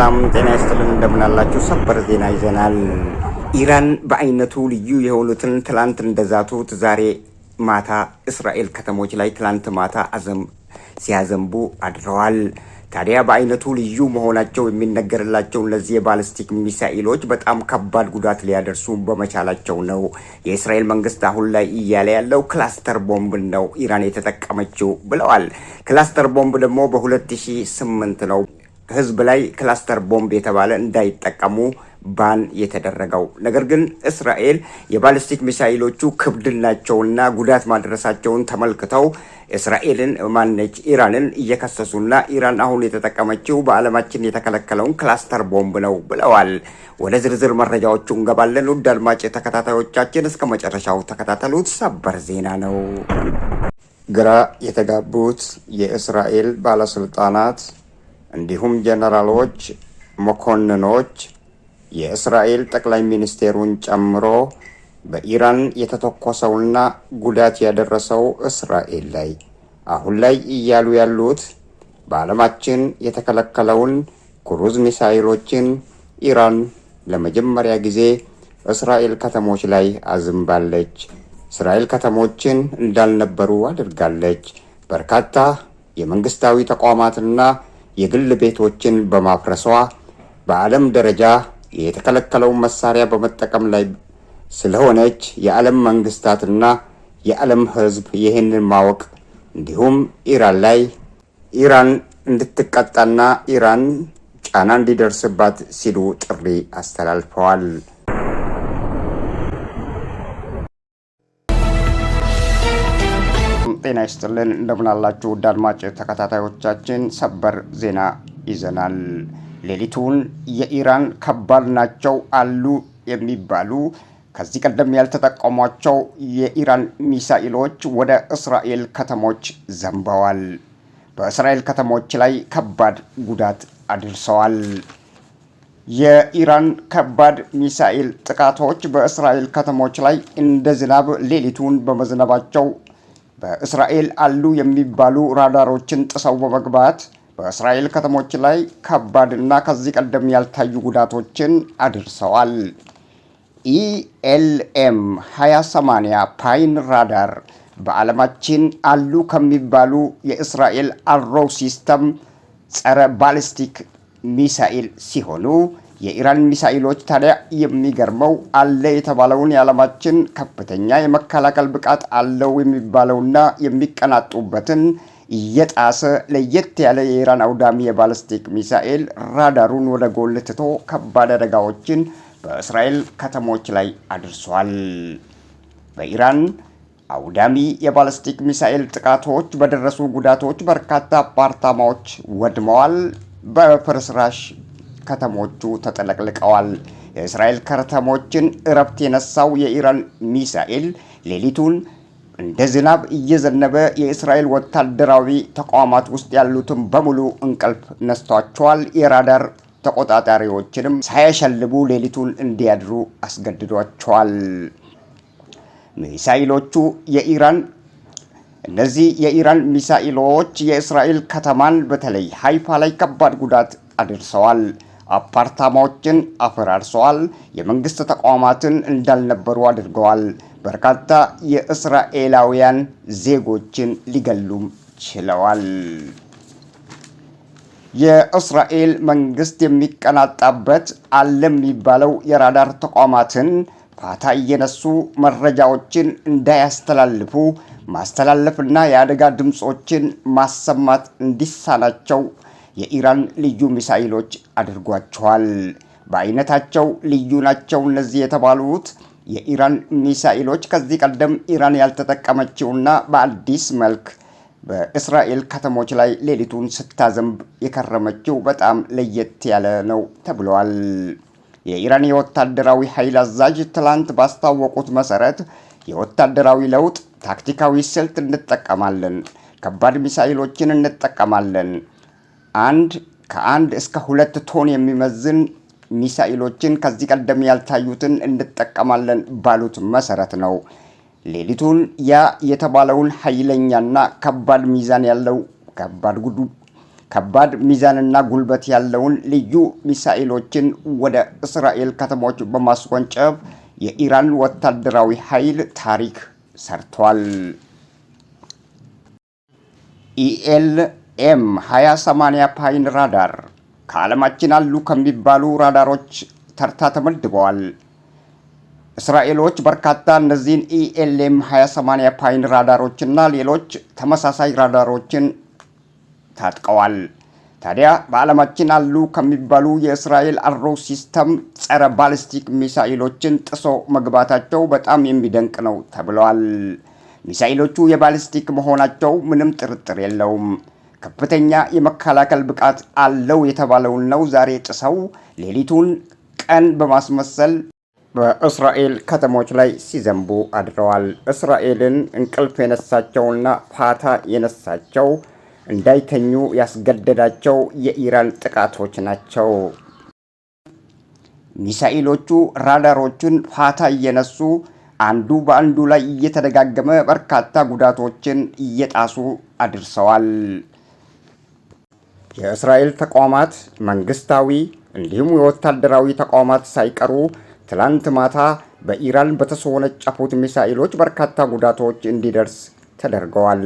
ሰላም ጤና ይስጥልን እንደምን አላችሁ? ሰበር ዜና ይዘናል። ኢራን በአይነቱ ልዩ የሆኑትን ትላንት እንደዛቱት ዛሬ ማታ እስራኤል ከተሞች ላይ ትላንት ማታ ሲያዘንቡ አድረዋል። ታዲያ በአይነቱ ልዩ መሆናቸው የሚነገርላቸው እነዚህ የባሊስቲክ ሚሳኤሎች በጣም ከባድ ጉዳት ሊያደርሱ በመቻላቸው ነው። የእስራኤል መንግስት አሁን ላይ እያለ ያለው ክላስተር ቦምብ ነው ኢራን የተጠቀመችው ብለዋል። ክላስተር ቦምብ ደግሞ በ2008 ነው ህዝብ ላይ ክላስተር ቦምብ የተባለ እንዳይጠቀሙ ባን የተደረገው። ነገር ግን እስራኤል የባሊስቲክ ሚሳኤሎቹ ክብድናቸውና ጉዳት ማድረሳቸውን ተመልክተው እስራኤልን ኢራንን እየከሰሱና ኢራን አሁን የተጠቀመችው በዓለማችን የተከለከለውን ክላስተር ቦምብ ነው ብለዋል። ወደ ዝርዝር መረጃዎቹ እንገባለን። ውድ አድማጭ ተከታታዮቻችን እስከ መጨረሻው ተከታተሉት። ሰበር ዜና ነው። ግራ የተጋቡት የእስራኤል ባለስልጣናት እንዲሁም ጀነራሎች፣ መኮንኖች የእስራኤል ጠቅላይ ሚኒስቴሩን ጨምሮ በኢራን የተተኮሰውና ጉዳት ያደረሰው እስራኤል ላይ አሁን ላይ እያሉ ያሉት በዓለማችን የተከለከለውን ክሩዝ ሚሳኤሎችን ኢራን ለመጀመሪያ ጊዜ እስራኤል ከተሞች ላይ አዝንባለች። እስራኤል ከተሞችን እንዳልነበሩ አድርጋለች። በርካታ የመንግስታዊ ተቋማትና የግል ቤቶችን በማፍረሷ በዓለም ደረጃ የተከለከለውን መሳሪያ በመጠቀም ላይ ስለሆነች የዓለም መንግስታትና የዓለም ሕዝብ ይህንን ማወቅ እንዲሁም ኢራን እንድትቀጣና ኢራን ጫና እንዲደርስባት ሲሉ ጥሪ አስተላልፈዋል። ጤና ይስጥልን እንደምን አላችሁ? ውድ አድማጭ ተከታታዮቻችን ሰበር ዜና ይዘናል። ሌሊቱን የኢራን ከባድ ናቸው አሉ የሚባሉ ከዚህ ቀደም ያልተጠቀሟቸው የኢራን ሚሳኤሎች ወደ እስራኤል ከተሞች ዘንበዋል። በእስራኤል ከተሞች ላይ ከባድ ጉዳት አድርሰዋል። የኢራን ከባድ ሚሳኤል ጥቃቶች በእስራኤል ከተሞች ላይ እንደ ዝናብ ሌሊቱን በመዝነባቸው በእስራኤል አሉ የሚባሉ ራዳሮችን ጥሰው በመግባት በእስራኤል ከተሞች ላይ ከባድና ከዚህ ቀደም ያልታዩ ጉዳቶችን አድርሰዋል። ኢኤልኤም 2080 ፓይን ራዳር በዓለማችን አሉ ከሚባሉ የእስራኤል አሮው ሲስተም ጸረ ባሊስቲክ ሚሳኤል ሲሆኑ የኢራን ሚሳኤሎች ታዲያ የሚገርመው አለ የተባለውን የዓለማችን ከፍተኛ የመከላከል ብቃት አለው የሚባለውና የሚቀናጡበትን እየጣሰ ለየት ያለ የኢራን አውዳሚ የባሊስቲክ ሚሳኤል ራዳሩን ወደ ጎን ትቶ ከባድ አደጋዎችን በእስራኤል ከተሞች ላይ አድርሷል። በኢራን አውዳሚ የባሊስቲክ ሚሳኤል ጥቃቶች በደረሱ ጉዳቶች በርካታ አፓርታማዎች ወድመዋል። በፍርስራሽ ከተሞቹ ተጠለቅልቀዋል። የእስራኤል ከተሞችን እረፍት የነሳው የኢራን ሚሳኤል ሌሊቱን እንደ ዝናብ እየዘነበ የእስራኤል ወታደራዊ ተቋማት ውስጥ ያሉትን በሙሉ እንቅልፍ ነስቷቸዋል። የራዳር ተቆጣጣሪዎችንም ሳያሸልቡ ሌሊቱን እንዲያድሩ አስገድዷቸዋል። ሚሳኤሎቹ እነዚህ የኢራን ሚሳኤሎች የእስራኤል ከተማን በተለይ ሃይፋ ላይ ከባድ ጉዳት አድርሰዋል። አፓርታማዎችን አፈራርሰዋል። የመንግስት ተቋማትን እንዳልነበሩ አድርገዋል። በርካታ የእስራኤላውያን ዜጎችን ሊገሉም ችለዋል። የእስራኤል መንግስት የሚቀናጣበት አለ የሚባለው የራዳር ተቋማትን ፋታ እየነሱ መረጃዎችን እንዳያስተላልፉ ማስተላለፍና የአደጋ ድምጾችን ማሰማት እንዲሳናቸው የኢራን ልዩ ሚሳኤሎች አድርጓቸዋል። በአይነታቸው ልዩ ናቸው እነዚህ የተባሉት የኢራን ሚሳኤሎች ከዚህ ቀደም ኢራን ያልተጠቀመችውና በአዲስ መልክ በእስራኤል ከተሞች ላይ ሌሊቱን ስታዘንብ የከረመችው በጣም ለየት ያለ ነው ተብሏል። የኢራን የወታደራዊ ኃይል አዛዥ ትላንት ባስታወቁት መሰረት የወታደራዊ ለውጥ ታክቲካዊ ስልት እንጠቀማለን፣ ከባድ ሚሳኤሎችን እንጠቀማለን፣ ከአንድ እስከ 2 ቶን የሚመዝን ሚሳኤሎችን ከዚህ ቀደም ያልታዩትን እንጠቀማለን ባሉት መሰረት ነው ሌሊቱን ያ የተባለውን ኃይለኛና ከባድ ሚዛን ያለው ከባድ ሚዛንና ጉልበት ያለውን ልዩ ሚሳኤሎችን ወደ እስራኤል ከተሞች በማስወንጨፍ የኢራን ወታደራዊ ኃይል ታሪክ ሰርቷል። ኢኤልኤም 2080 ፓይን ራዳር ከዓለማችን አሉ ከሚባሉ ራዳሮች ተርታ ተመድበዋል። እስራኤሎች በርካታ እነዚህን ኢኤልኤም 2080 ፓይን ራዳሮችና ሌሎች ተመሳሳይ ራዳሮችን ታጥቀዋል። ታዲያ በዓለማችን አሉ ከሚባሉ የእስራኤል አሮ ሲስተም ጸረ ባሊስቲክ ሚሳኤሎችን ጥሶ መግባታቸው በጣም የሚደንቅ ነው ተብለዋል። ሚሳኤሎቹ የባሊስቲክ መሆናቸው ምንም ጥርጥር የለውም። ከፍተኛ የመከላከል ብቃት አለው የተባለውን ነው ዛሬ ጥሰው ሌሊቱን ቀን በማስመሰል በእስራኤል ከተሞች ላይ ሲዘንቡ አድረዋል። እስራኤልን እንቅልፍ የነሳቸውና ፋታ የነሳቸው እንዳይተኙ ያስገደዳቸው የኢራን ጥቃቶች ናቸው። ሚሳኤሎቹ ራዳሮቹን ፋታ እየነሱ አንዱ በአንዱ ላይ እየተደጋገመ በርካታ ጉዳቶችን እየጣሱ አድርሰዋል። የእስራኤል ተቋማት መንግስታዊ እንዲሁም የወታደራዊ ተቋማት ሳይቀሩ ትላንት ማታ በኢራን በተወነጨፉት ሚሳኤሎች በርካታ ጉዳቶች እንዲደርስ ተደርገዋል።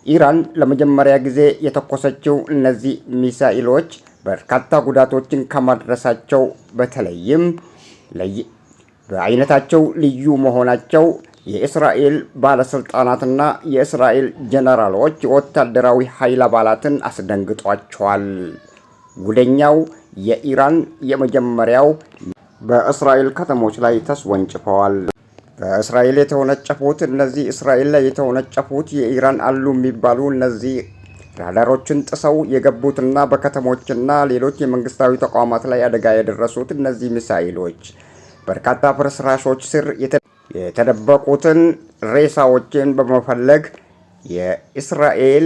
ኢራን ለመጀመሪያ ጊዜ የተኮሰችው እነዚህ ሚሳኤሎች በርካታ ጉዳቶችን ከማድረሳቸው በተለይም በአይነታቸው ልዩ መሆናቸው የእስራኤል ባለስልጣናትና የእስራኤል ጀነራሎች የወታደራዊ ኃይል አባላትን አስደንግጧቸዋል። ጉደኛው የኢራን የመጀመሪያው በእስራኤል ከተሞች ላይ ተስወንጭፈዋል። በእስራኤል የተወነጨፉት እነዚህ እስራኤል ላይ የተወነጨፉት የኢራን አሉ የሚባሉ እነዚህ ራዳሮችን ጥሰው የገቡትና በከተሞችና ሌሎች የመንግስታዊ ተቋማት ላይ አደጋ ያደረሱት እነዚህ ሚሳኤሎች በርካታ ፍርስራሾች ስር የተደበቁትን ሬሳዎችን በመፈለግ የእስራኤል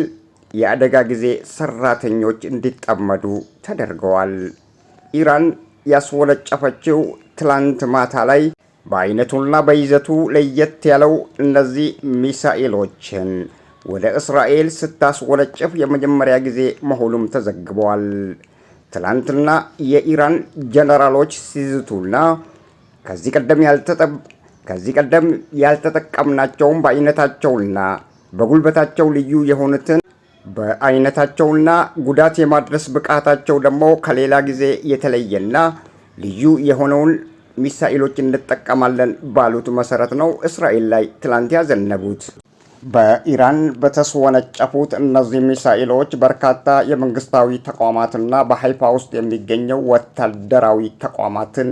የአደጋ ጊዜ ሰራተኞች እንዲጠመዱ ተደርገዋል። ኢራን ያስወነጨፈችው ትላንት ማታ ላይ በአይነቱና በይዘቱ ለየት ያለው እነዚህ ሚሳኤሎችን ወደ እስራኤል ስታስወነጭፍ የመጀመሪያ ጊዜ መሆኑም ተዘግበዋል። ትላንትና የኢራን ጀነራሎች ሲዝቱና ከዚህ ቀደም ያልተጠቀምናቸውም በአይነታቸውና በጉልበታቸው ልዩ የሆኑትን በአይነታቸውና ጉዳት የማድረስ ብቃታቸው ደግሞ ከሌላ ጊዜ የተለየና ልዩ የሆነውን ሚሳኤሎች እንጠቀማለን ባሉት መሰረት ነው እስራኤል ላይ ትላንት ያዘነቡት። በኢራን በተስወነጨፉት እነዚህ ሚሳኤሎች በርካታ የመንግስታዊ ተቋማትና በሃይፋ ውስጥ የሚገኘው ወታደራዊ ተቋማትን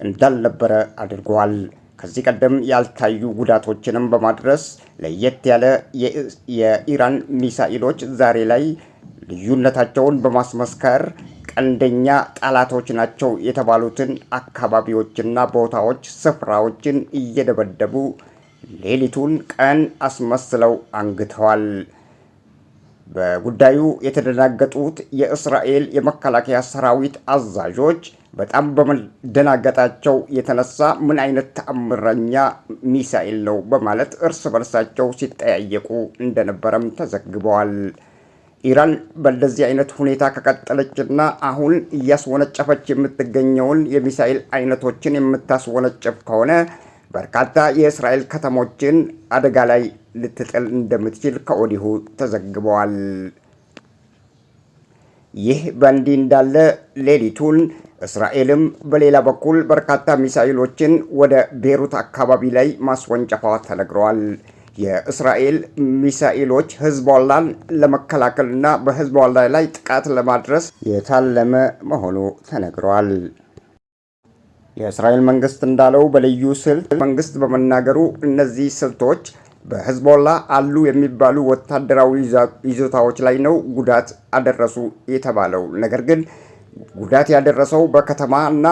እንዳልነበረ አድርገዋል። ከዚህ ቀደም ያልታዩ ጉዳቶችንም በማድረስ ለየት ያለ የኢራን ሚሳኤሎች ዛሬ ላይ ልዩነታቸውን በማስመስከር ቀንደኛ ጠላቶች ናቸው የተባሉትን አካባቢዎችና ቦታዎች፣ ስፍራዎችን እየደበደቡ ሌሊቱን ቀን አስመስለው አንግተዋል። በጉዳዩ የተደናገጡት የእስራኤል የመከላከያ ሰራዊት አዛዦች በጣም በመደናገጣቸው የተነሳ ምን አይነት ተአምረኛ ሚሳኤል ነው በማለት እርስ በርሳቸው ሲጠያየቁ እንደነበረም ተዘግበዋል። ኢራን በእንደዚህ አይነት ሁኔታ ከቀጠለችና አሁን እያስወነጨፈች የምትገኘውን የሚሳኤል አይነቶችን የምታስወነጨፍ ከሆነ በርካታ የእስራኤል ከተሞችን አደጋ ላይ ልትጥል እንደምትችል ከወዲሁ ተዘግበዋል። ይህ በእንዲህ እንዳለ ሌሊቱን እስራኤልም በሌላ በኩል በርካታ ሚሳኤሎችን ወደ ቤሩት አካባቢ ላይ ማስወንጨፏ ተነግረዋል። የእስራኤል ሚሳኤሎች ህዝቦላን ለመከላከልና በህዝቦላ ላይ ጥቃት ለማድረስ የታለመ መሆኑ ተነግረዋል። የእስራኤል መንግስት እንዳለው በልዩ ስልት መንግስት በመናገሩ እነዚህ ስልቶች በህዝቦላ አሉ የሚባሉ ወታደራዊ ይዞታዎች ላይ ነው ጉዳት አደረሱ የተባለው። ነገር ግን ጉዳት ያደረሰው በከተማ እና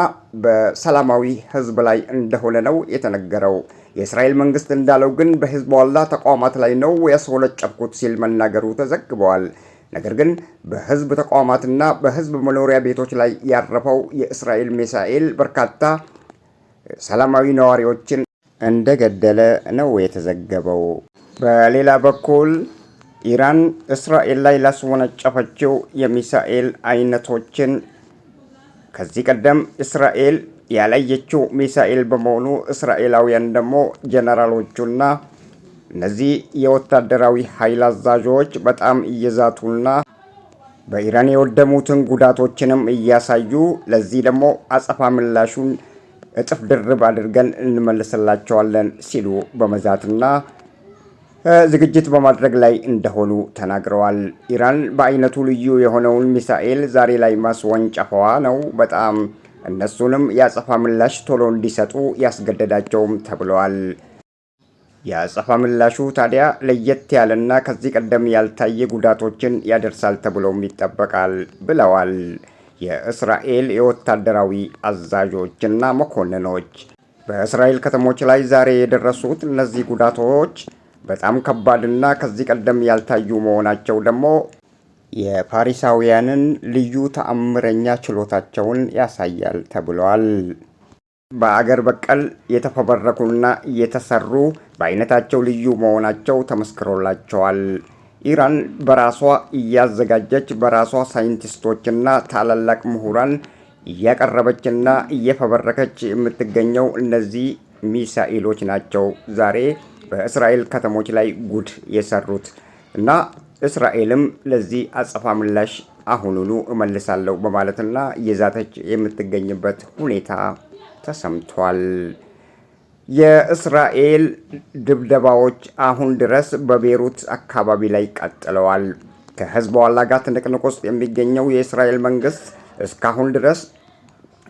በሰላማዊ ህዝብ ላይ እንደሆነ ነው የተነገረው። የእስራኤል መንግስት እንዳለው ግን በህዝቦላ ተቋማት ላይ ነው ያስወነጨፍኩት ሲል መናገሩ ተዘግበዋል። ነገር ግን በህዝብ ተቋማትና በህዝብ መኖሪያ ቤቶች ላይ ያረፈው የእስራኤል ሚሳኤል በርካታ ሰላማዊ ነዋሪዎችን እንደገደለ ነው የተዘገበው። በሌላ በኩል ኢራን እስራኤል ላይ ላስወነጨፈችው የሚሳኤል አይነቶችን ከዚህ ቀደም እስራኤል ያላየችው ሚሳኤል በመሆኑ እስራኤላውያን ደግሞ ጀነራሎቹና እነዚህ የወታደራዊ ኃይል አዛዦች በጣም እየዛቱና በኢራን የወደሙትን ጉዳቶችንም እያሳዩ ለዚህ ደግሞ አጸፋ ምላሹን እጥፍ ድርብ አድርገን እንመልስላቸዋለን ሲሉ በመዛትና ዝግጅት በማድረግ ላይ እንደሆኑ ተናግረዋል። ኢራን በአይነቱ ልዩ የሆነውን ሚሳኤል ዛሬ ላይ ማስወንጨፏ ነው በጣም እነሱንም የአጸፋ ምላሽ ቶሎ እንዲሰጡ ያስገደዳቸውም ተብለዋል። የአጸፋ ምላሹ ታዲያ ለየት ያለና ከዚህ ቀደም ያልታየ ጉዳቶችን ያደርሳል ተብሎም ይጠበቃል ብለዋል የእስራኤል የወታደራዊ አዛዦችና መኮንኖች። በእስራኤል ከተሞች ላይ ዛሬ የደረሱት እነዚህ ጉዳቶች በጣም ከባድና ከዚህ ቀደም ያልታዩ መሆናቸው ደግሞ የፓሪሳውያንን ልዩ ተአምረኛ ችሎታቸውን ያሳያል ተብሏል። በአገር በቀል የተፈበረኩና የተሰሩ በአይነታቸው ልዩ መሆናቸው ተመስክሮላቸዋል። ኢራን በራሷ እያዘጋጀች በራሷ ሳይንቲስቶችና ታላላቅ ምሁራን እያቀረበችና እየፈበረከች የምትገኘው እነዚህ ሚሳኤሎች ናቸው ዛሬ በእስራኤል ከተሞች ላይ ጉድ የሰሩት እና እስራኤልም ለዚህ አጸፋ ምላሽ አሁኑኑ እመልሳለሁ በማለትና እየዛተች የምትገኝበት ሁኔታ ተሰምቷል። የእስራኤል ድብደባዎች አሁን ድረስ በቤሩት አካባቢ ላይ ቀጥለዋል። ከሂዝቦላ ጋር ትንቅንቅ ውስጥ የሚገኘው የእስራኤል መንግስት እስካሁን ድረስ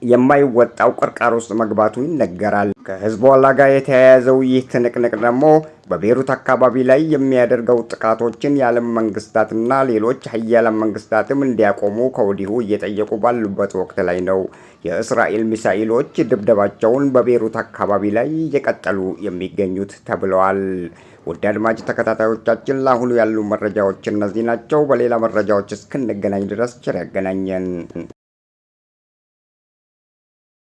የማይወጣው ቅርቃር ውስጥ መግባቱ ይነገራል። ከሂዝቦላ ጋር የተያያዘው ይህ ትንቅንቅ ደግሞ በቤሩት አካባቢ ላይ የሚያደርገው ጥቃቶችን የዓለም መንግስታትና ሌሎች ሀያላን መንግስታትም እንዲያቆሙ ከወዲሁ እየጠየቁ ባሉበት ወቅት ላይ ነው የእስራኤል ሚሳኤሎች ድብደባቸውን በቤሩት አካባቢ ላይ እየቀጠሉ የሚገኙት ተብለዋል። ውድ አድማጭ ተከታታዮቻችን ለአሁኑ ያሉ መረጃዎች እነዚህ ናቸው። በሌላ መረጃዎች እስክንገናኝ ድረስ ቸር ያገናኘን።